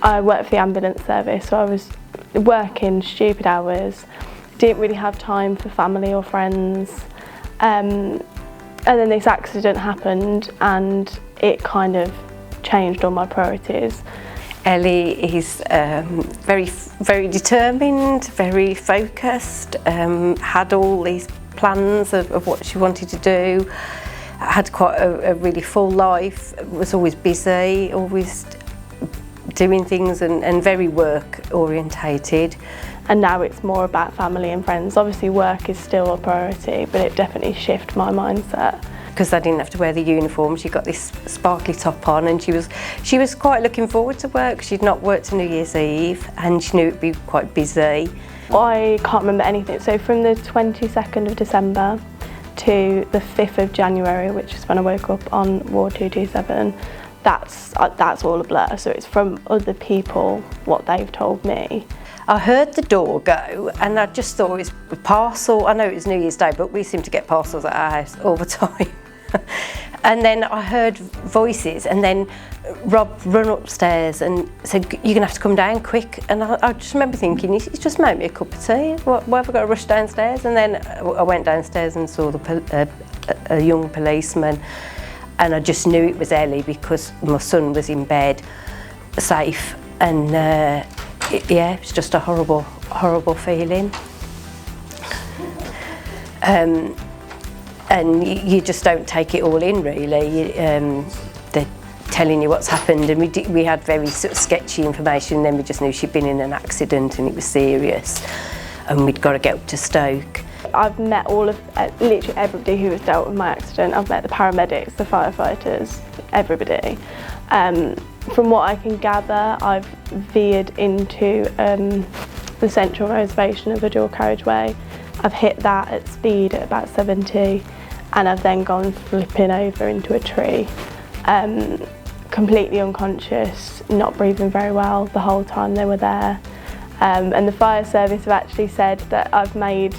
I worked for the ambulance service, so I was working stupid hours, didn't really have time for family or friends, and then this accident happened and it kind of changed all my priorities. Ellie is very determined, very focused, had all these plans of what she wanted to do, had quite a really full life, was always busy, always doing things and very work orientated. And now it's more about family and friends. Obviously work is still a priority, but it definitely shifted my mindset. Because I didn't have to wear the uniform, she got this sparkly top on, and she was quite looking forward to work. She'd not worked on New Year's Eve and she knew it'd be quite busy. I can't remember anything, so from the 22nd of December to the 5th of January, which is when I woke up on Ward 227, that's all a blur. So it's from other people, what they've told me. I heard the door go and I just thought it was a parcel. I know it was New Year's Day, but we seem to get parcels at our house all the time. And then I heard voices, and then Rob run upstairs and said, "You're going to have to come down quick." And I just remember thinking, he's just made me a cup of tea. Why have I got to rush downstairs? And then I went downstairs and saw a young policeman, and I just knew it was Ellie because my son was in bed, safe, and yeah, it was just a horrible, horrible feeling. And you just don't take it all in, really. They're telling you what's happened, and we had very sort of sketchy information, and then we just knew she'd been in an accident and it was serious, and we'd got to get up to Stoke. I've met all of, literally everybody who has dealt with my accident. I've met the paramedics, the firefighters, everybody. From what I can gather, I've veered into the central reservation of the dual carriageway. I've hit that at speed at about 70, and I've then gone flipping over into a tree. Completely unconscious, not breathing very well the whole time they were there. And the fire service have actually said that I've made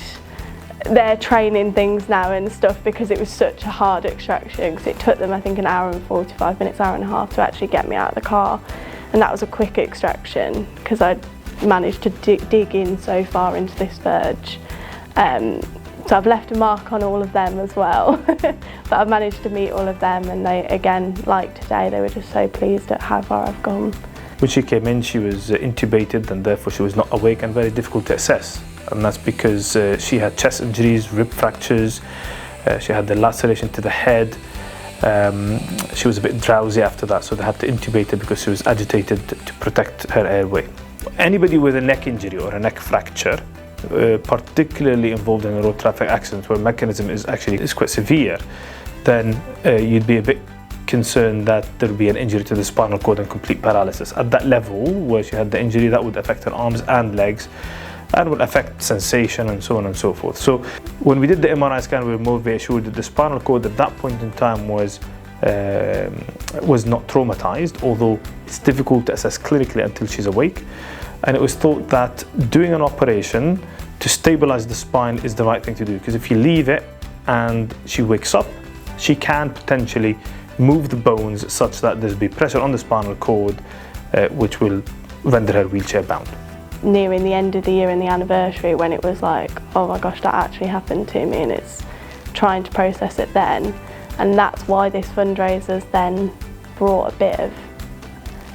their training things now and stuff because it was such a hard extraction, because it took them, I think, an hour and 45 minutes, hour and a half to actually get me out of the car. And that was a quick extraction because I'd managed to dig in so far into this verge. So I've left a mark on all of them as well, but I've managed to meet all of them, and they, again, like today, they were just so pleased at how far I've gone. When she came in, she was intubated, and therefore she was not awake and very difficult to assess. And that's because she had chest injuries, rib fractures, she had the laceration to the head. She was a bit drowsy after that, so they had to intubate her because she was agitated to protect her airway. Anybody with a neck injury or a neck fracture, particularly involved in a road traffic accident where mechanism is quite severe, then you'd be a bit concerned that there would be an injury to the spinal cord and complete paralysis. At that level where she had the injury, that would affect her arms and legs and would affect sensation and so on and so forth. So when we did the MRI scan, we were more reassured that the spinal cord at that point in time was not traumatized, although it's difficult to assess clinically until she's awake. And it was thought that doing an operation to stabilize the spine is the right thing to do, because if you leave it and she wakes up, she can potentially move the bones such that there'll be pressure on the spinal cord, which will render her wheelchair bound. Nearing the end of the year and the anniversary, when it was like, oh my gosh, that actually happened to me, and it's trying to process it then. And that's why this fundraiser's then brought a bit of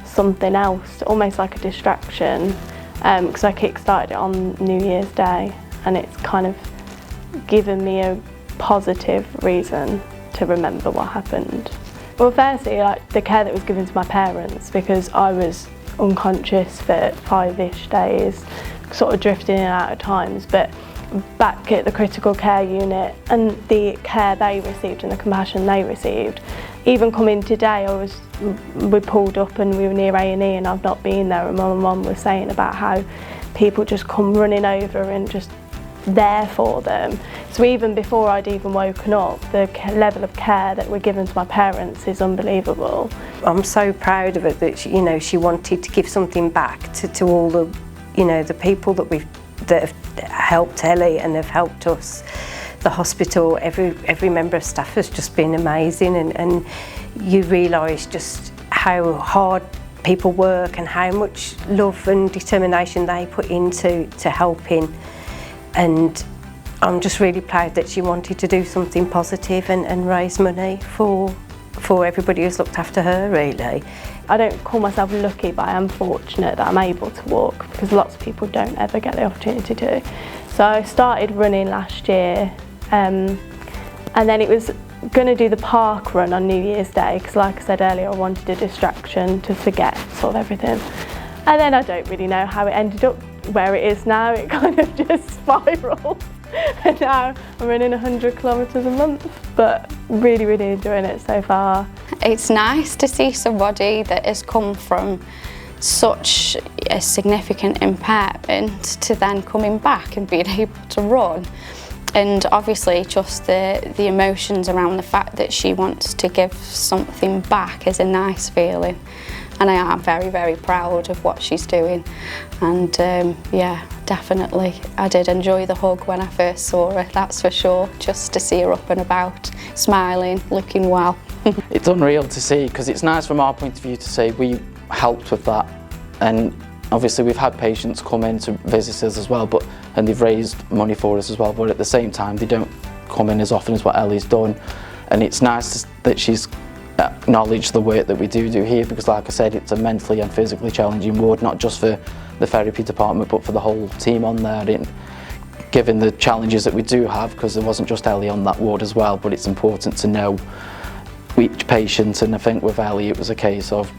something else, almost like a distraction, because I kick-started it on New Year's Day, and it's kind of given me a positive reason to remember what happened. Well, firstly, like the care that was given to my parents, because I was unconscious for 5-ish days, sort of drifting in and out at times, but back at the critical care unit and the care they received and the compassion they received. Even coming today, we pulled up and we were near A&E and I've not been there, and my mum was saying about how people just come running over and just there for them. So even before I'd even woken up, the level of care that we're given to my parents is unbelievable. I'm so proud of it that she wanted to give something back to all the the people that have helped Ellie and have helped us. The hospital, every member of staff has just been amazing, and you realise just how hard people work and how much love and determination they put into helping, and I'm just really proud that she wanted to do something positive and raise money for everybody who's looked after her, really. I don't call myself lucky, but I am fortunate that I'm able to walk, because lots of people don't ever get the opportunity to. So I started running last year, and then it was going to do the park run on New Year's Day, because like I said earlier, I wanted a distraction to forget sort of everything. And then I don't really know how it ended up where it is now. It kind of just spiraled. And now I'm running 100 kilometres a month, but really, really enjoying it so far. It's nice to see somebody that has come from such a significant impairment to then coming back and being able to run. And obviously just the emotions around the fact that she wants to give something back is a nice feeling. And I am very, very proud of what she's doing. And yeah, definitely. I did enjoy the hug when I first saw her, that's for sure. Just to see her up and about, smiling, looking well. It's unreal to see, because it's nice from our point of view to say we helped with that. And obviously we've had patients come in to visit us as well, and they've raised money for us as well, but at the same time they don't come in as often as what Ellie's done. And it's nice that she's acknowledge the work that we do here, because like I said, it's a mentally and physically challenging ward, not just for the therapy department but for the whole team on there, and given the challenges that we do have, because there wasn't just Ellie on that ward as well, but it's important to know each patient. And I think with Ellie it was a case of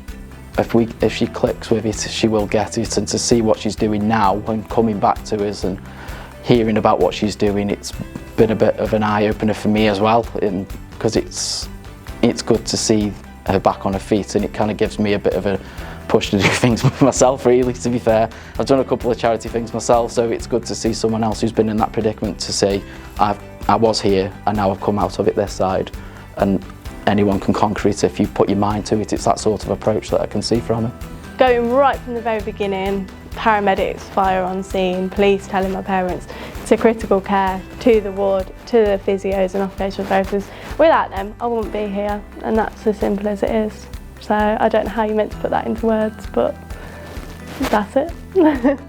if she clicks with it, she will get it, and to see what she's doing now and coming back to us and hearing about what she's doing, it's been a bit of an eye-opener for me as well, because it's good to see her back on her feet, and it kind of gives me a bit of a push to do things myself, really, to be fair. I've done a couple of charity things myself, so it's good to see someone else who's been in that predicament to say, I was here and now I've come out of it this side, and anyone can conquer it if you put your mind to it. It's that sort of approach that I can see from her. Going right from the very beginning, paramedics, fire on scene, police telling my parents, to critical care, to the ward, to the physios and occupational therapists. Without them, I wouldn't be here, and that's as simple as it is. So I don't know how you meant to put that into words, but that's it.